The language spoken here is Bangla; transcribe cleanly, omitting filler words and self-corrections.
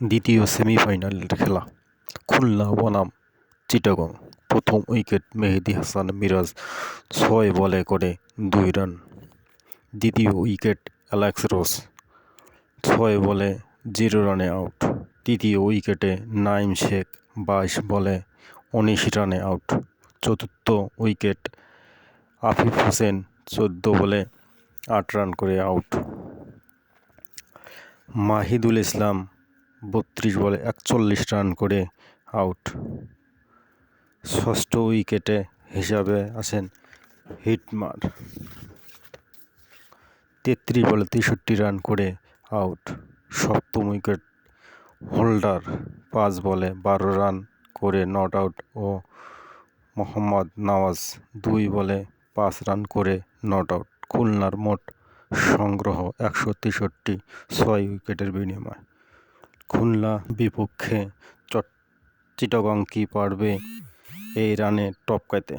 দ্বিতীয় সেমিফাইনালের খেলা খুলনা বনাম চিটাগং। প্রথম উইকেট মেহেদী হাসান মিরাজ 6 বলে করে 2 রান। দ্বিতীয় উইকেট অ্যালেক্স রোজ 6 বলে 0 রানে আউট। তৃতীয় উইকেটে নাঈম শেখ 22 বলে 19 রানে আউট। চতুর্থ উইকেট আফিফ হোসেন 14 বলে 8 রান করে আউট। মাহিদুল ইসলাম 32 বলে 41 রান করে আউট। ষষ্ঠ উইকেটে হিসাবে আছেন হিটমার 33 বলে 63 রান করে আউট। সপ্তম উইকেট হোল্ডার 5 বলে 12 রান করে নট আউট ও মোহাম্মদ নওয়াজ 2 বলে 5 রান করে নট আউট। খুলনার মোট সংগ্রহ 163, 6 উইকেটের বিনিময়ে। খুলনা বিপক্ষে চিটাগং কি পারবে এই রানে টপকাতে?